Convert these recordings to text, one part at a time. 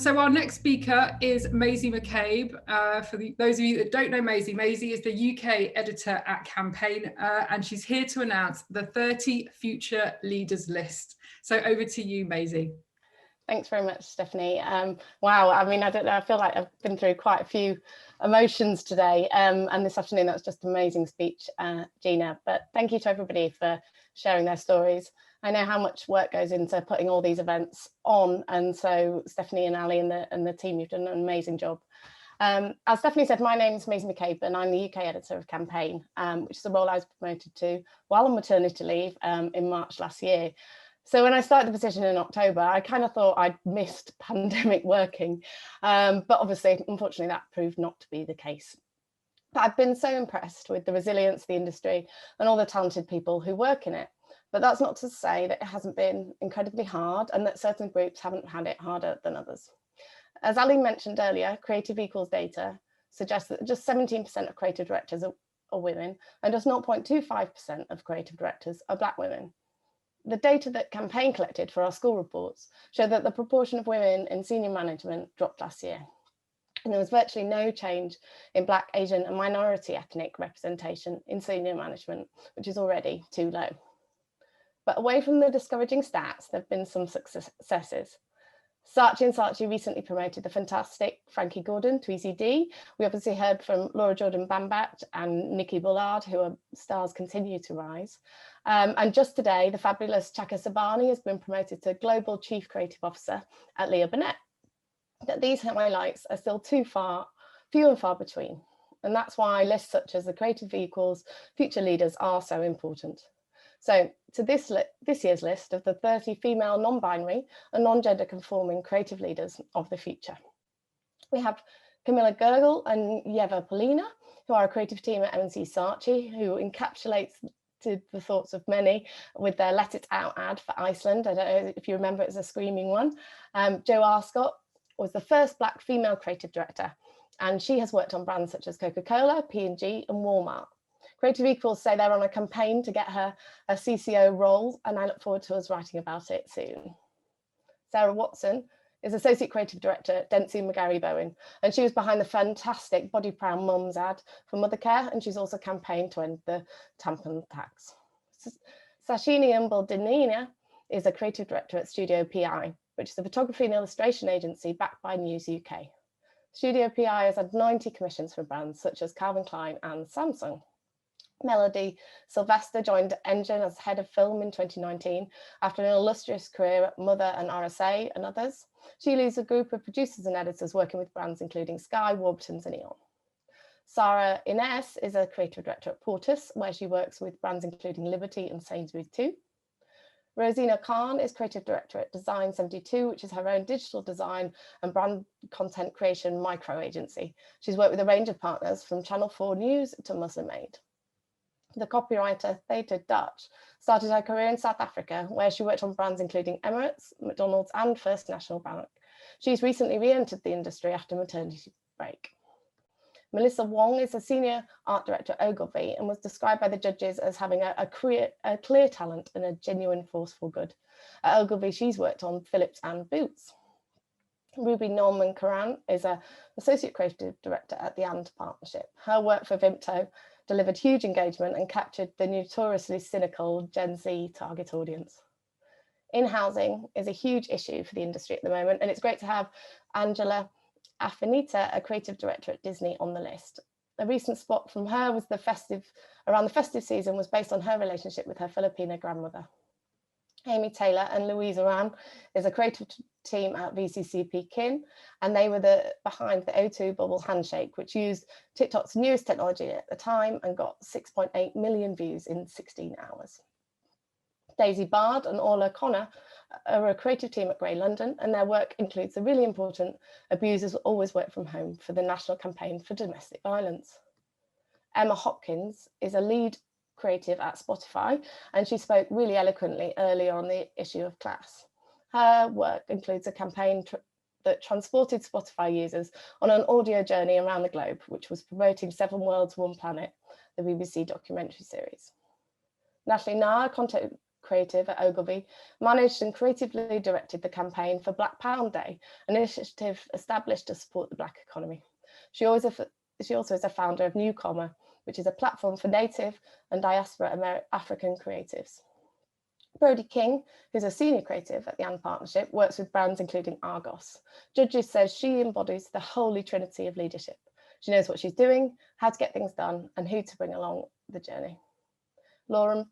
So our next speaker is Maisie Mccabe. For those of you that don't know Maisie, Maisie is the UK editor at Campaign, and she's here to announce the 30 Future Leaders list. So over to you, Maisie. Thanks very much, Stephanie. Wow, I mean, I don't know, I feel like I've been through quite a few emotions today, and this afternoon. That's just an amazing speech, Gina. But thank you to everybody for sharing their stories. I know how much work goes into putting all these events on, and so Stephanie and Ali and the team, you've done an amazing job. As Stephanie said, my name is Maisie Mccabe, and I'm the UK editor of Campaign, which is a role I was promoted to while on maternity leave in March last year. So when I started the position in October, I kind of thought I'd missed pandemic working, but obviously, unfortunately, that proved not to be the case. But I've been so impressed with the resilience of the industry and all the talented people who work in it. But that's not to say that it hasn't been incredibly hard and that certain groups haven't had it harder than others. As Ali mentioned earlier, Creative Equals data suggests that just 17% of creative directors are women, and just 0.25% of creative directors are Black women. The data that Campaign collected for our school reports showed that the proportion of women in senior management dropped last year. And there was virtually no change in Black, Asian and minority ethnic representation in senior management, which is already too low. But away from the discouraging stats, there have been some successes. Saatchi & Saatchi recently promoted the fantastic Frankie Gordon to ECD. We obviously heard from Laura Jordan Bambat and Nikki Bullard, who are stars continue to rise. And just today, the fabulous Chaka Sabani has been promoted to Global Chief Creative Officer at Leah Burnett. That these highlights are still few and far between. And that's why lists such as the Creative Equals Future Leaders are so important. So to this year's list of the 30 female non-binary and non-gender conforming creative leaders of the future. We have Camilla Gergel and Yeva Polina, who are a creative team at M&C Saatchi, who encapsulates the thoughts of many with their Let It Out ad for Iceland. I don't know if you remember, it's a screaming one. Jo Ascot was the first Black female creative director, and she has worked on brands such as Coca-Cola, P&G and Walmart. Creative Equals say they're on a campaign to get her a CCO role, and I look forward to us writing about it soon. Sarah Watson is Associate Creative Director at Dentsu McGarry Bowen, and she was behind the fantastic Body Proud Mums ad for Mothercare, and she's also campaigned to end the tampon tax. Sashini Umbaldinina is a Creative Director at Studio PI, which is a photography and illustration agency backed by News UK. Studio PI has had 90 commissions for brands such as Calvin Klein and Samsung. Melody Sylvester joined Engine as head of film in 2019 after an illustrious career at Mother and RSA and others. She leads a group of producers and editors working with brands including Sky, Warburton's and Eon. Sarah Ines is a creative director at Portus, where she works with brands including Liberty and Sainsbury's too. Rosina Khan is creative director at Design 72, which is her own digital design and brand content creation micro agency. She's worked with a range of partners from Channel 4 News to Muslim Aid. The copywriter Theta Dutch started her career in South Africa, where she worked on brands including Emirates, McDonald's and First National Bank. She's recently re-entered the industry after maternity break. Melissa Wong is a senior art director at Ogilvy and was described by the judges as having a clear talent and a genuine forceful good. At Ogilvy, she's worked on Philips and Boots. Ruby Norman Karan is an associate creative director at the And Partnership. Her work for Vimto delivered huge engagement and captured the notoriously cynical Gen Z target audience. In-housing is a huge issue for the industry at the moment, and it's great to have Angela Affinita, a creative director at Disney, on the list. A recent spot from her was around the festive season was based on her relationship with her Filipino grandmother. Amy Taylor and Louise Oran is a creative team at VCCP Kin, and they were behind the O2 Bubble Handshake, which used TikTok's newest technology at the time and got 6.8 million views in 16 hours. Daisy Bard and Orla Connor are a creative team at Grey London, and their work includes the really important Abusers Always Work From Home for the National Campaign for Domestic Violence. Emma Hopkins is a lead creative at Spotify, and she spoke really eloquently earlier on the issue of class. Her work includes a campaign that transported Spotify users on an audio journey around the globe, which was promoting 7 Worlds, One Planet, the BBC documentary series. Natalie Nair, content creative at Ogilvy, managed and creatively directed the campaign for Black Pound Day, an initiative established to support the Black economy. She also is a founder of Newcomer, which is a platform for native and diaspora African creatives. Brodie King, who's a senior creative at the And Partnership, works with brands including Argos. Judges says she embodies the holy trinity of leadership. She knows what she's doing, how to get things done, and who to bring along the journey. Lauren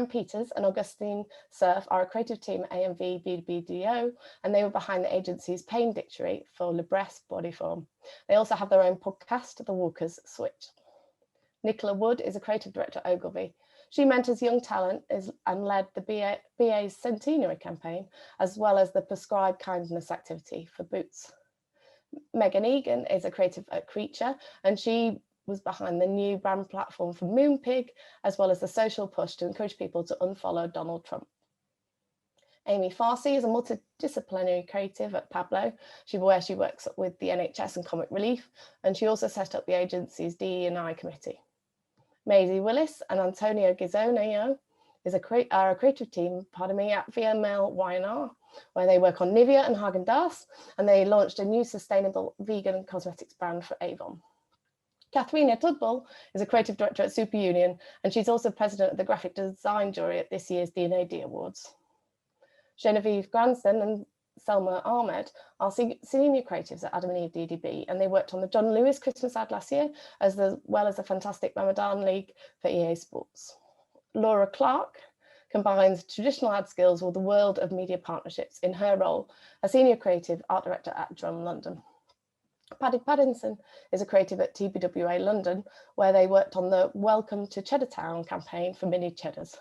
Peters and Augustine Surf are a creative team at AMV BBDO, and they were behind the agency's Pain Dictionary for Libres Body Form. They also have their own podcast, The Walker's Switch. Nicola Wood is a creative director at Ogilvy. She mentors young talent and led the BA's centenary campaign, as well as the prescribed kindness activity for Boots. Megan Egan is a creative at Creature, and she was behind the new brand platform for Moonpig, as well as the social push to encourage people to unfollow Donald Trump. Amy Farsi is a multidisciplinary creative at Pablo, where she works with the NHS and Comic Relief, and she also set up the agency's DE&I committee. Maisie Willis and Antonio Gizonio are a creative team, at VML Y&R, where they work on Nivea and Haagen-Dazs, and they launched a new sustainable vegan cosmetics brand for Avon. Katharina Tudball is a creative director at Superunion, and she's also president of the graphic design jury at this year's D&AD Awards. Genevieve Granston and Selma Ahmed are senior creatives at Adam and Eve DDB, and they worked on the John Lewis Christmas ad last year, as well as the fantastic Ramadan League for EA Sports. Laura Clark combines traditional ad skills with the world of media partnerships in her role as senior creative art director at Drum London. Paddy Pattinson is a creative at TBWA London, where they worked on the Welcome to Cheddartown campaign for Mini Cheddars.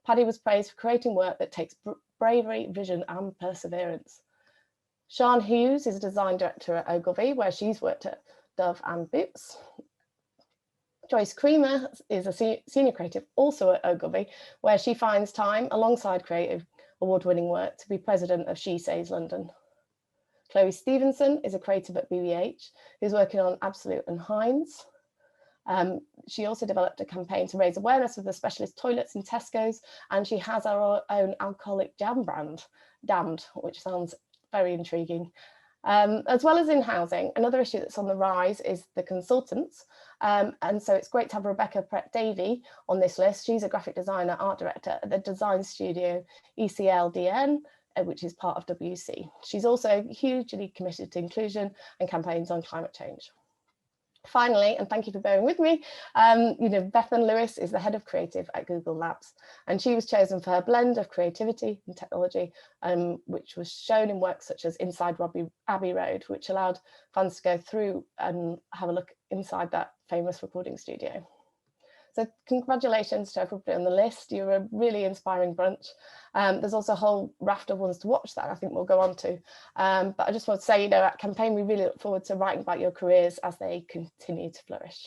Paddy was praised for creating work that takes bravery, vision, and perseverance. Sian Hughes is a design director at Ogilvy, where she's worked at Dove and Boots. Joyce Creamer is a senior creative also at Ogilvy, where she finds time alongside creative award-winning work to be president of She Says London. Chloe Stevenson is a creative at BBH who's working on Absolute and Heinz. She also developed a campaign to raise awareness of the specialist toilets in Tesco's, and she has her own alcoholic jam brand, Damned, which sounds very intriguing. As well as in housing, another issue that's on the rise is the consultants. And so it's great to have Rebecca Davey on this list. She's a graphic designer, art director at the design studio ECLDN, which is part of WC. She's also hugely committed to inclusion and campaigns on climate change. Finally, and thank you for bearing with me, Bethan Lewis is the head of creative at Google Labs, and she was chosen for her blend of creativity and technology, which was shown in works such as Inside Abbey Road, which allowed fans to go through and have a look inside that famous recording studio. So congratulations to everybody on the list. You're a really inspiring bunch. There's also a whole raft of ones to watch that I think we'll go on to. But I just want to say, at Campaign, we really look forward to writing about your careers as they continue to flourish.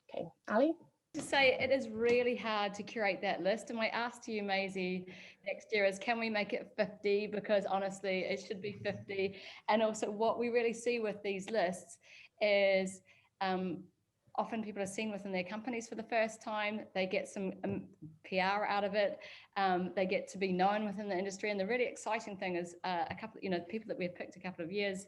Okay, Ali? To say it is really hard to curate that list, and my ask to you, Maisie, next year is, can we make it 50? Because honestly, it should be 50. And also what we really see with these lists is often people are seen within their companies for the first time. They get some PR out of it. They get to be known within the industry. And the really exciting thing is a couple, people that we've picked a couple of years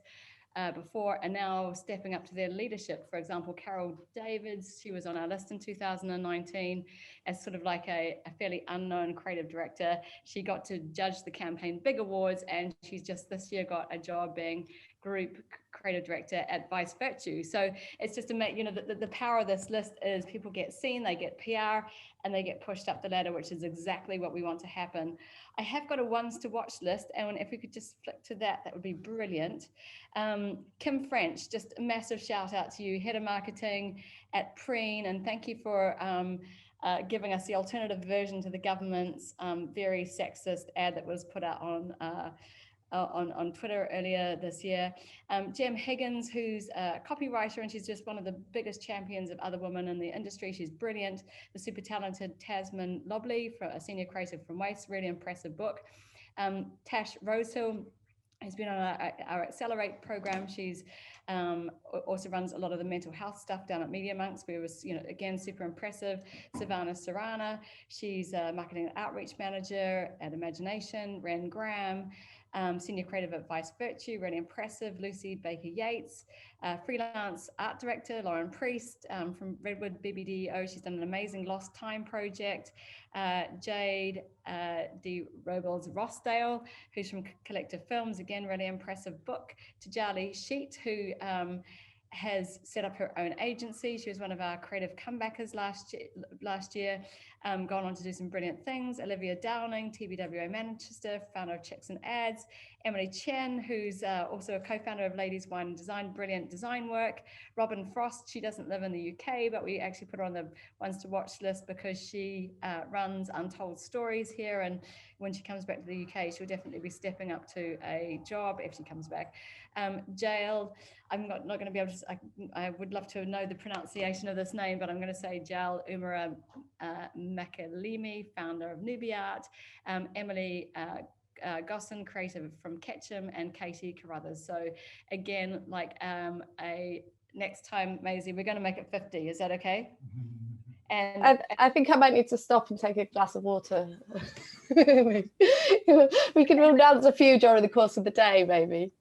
before are now stepping up to their leadership. For example, Carol Davids, she was on our list in 2019 as sort of like a fairly unknown creative director. She got to judge the Campaign Big Awards, and she's just this year got a job being group creative director at Vice Virtue. So it's just the power of this list is people get seen, they get PR, and they get pushed up the ladder, which is exactly what we want to happen. I have got a ones to watch list, and if we could just flick to that, that would be brilliant. Kim French, just a massive shout out to you, head of marketing at Preen, and thank you for giving us the alternative version to the government's very sexist ad that was put out on Twitter earlier this year. Jem Higgins, who's a copywriter, and she's just one of the biggest champions of other women in the industry. She's brilliant. The super talented Tasman Lobley, a senior creative from Waste, really impressive book. Tash Rosehill, Has been on our Accelerate program. She's also runs a lot of the mental health stuff down at Media Monks. We was, again, super impressive. Savannah Sarana, she's a marketing and outreach manager at Imagination. Ren Graham, senior creative at Vice Virtue, really impressive. Lucy Baker Yates, freelance art director. Lauren Priest from Redwood BBDO, she's done an amazing Lost Time project. Jade D. Robles Rossdale, who's from Collective Films, again, really impressive book. Tajali Sheet, who has set up her own agency. She was one of our creative comebackers last year, gone on to do some brilliant things. Olivia Downing, TBWA Manchester, founder of Chicks and Ads. Emily Chen, who's also a co-founder of Ladies Wine and Design, brilliant design work. Robin Frost, she doesn't live in the UK, but we actually put her on the ones to watch list because she runs Untold Stories here, and when she comes back to the UK, she'll definitely be stepping up to a job if she comes back. Jael, I'm not going to be able to, I would love to know the pronunciation of this name, but I'm going to say Jael Umara Makalimi, founder of Newbie Art. Emily Gosson, creative from Ketchum, and Katie Carruthers. So again, next time, Maisie, we're going to make it 50. Is that okay? And I think I might need to stop and take a glass of water. We can announce a few during the course of the day, maybe.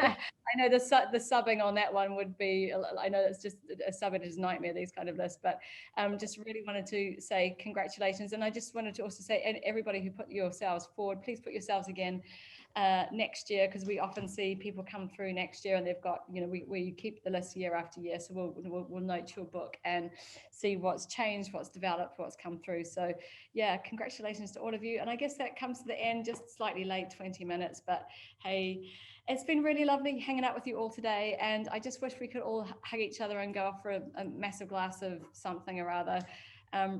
I know the subbing on that one would be, I know it's just a submitter's nightmare, these kind of lists, but just really wanted to say congratulations. And I just wanted to also say, and everybody who put yourselves forward, please put yourselves again next year, because we often see people come through next year and they've got, we keep the list year after year. So we'll note your book and see what's changed, what's developed, what's come through. So yeah, congratulations to all of you. And I guess that comes to the end, just slightly late, 20 minutes, but hey, it's been really lovely hanging out with you all today, and I just wish we could all hug each other and go off for a massive glass of something or other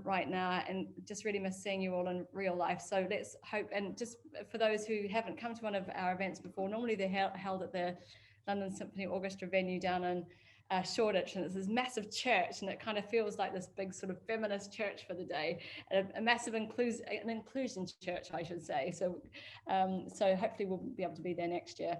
right now, and just really miss seeing you all in real life. So let's hope, and just for those who haven't come to one of our events before, normally they're held at the London Symphony Orchestra venue down in Shoreditch, and it's this massive church, and it kind of feels like this big sort of feminist church for the day, a massive inclusion church, I should say. So so hopefully we'll be able to be there next year.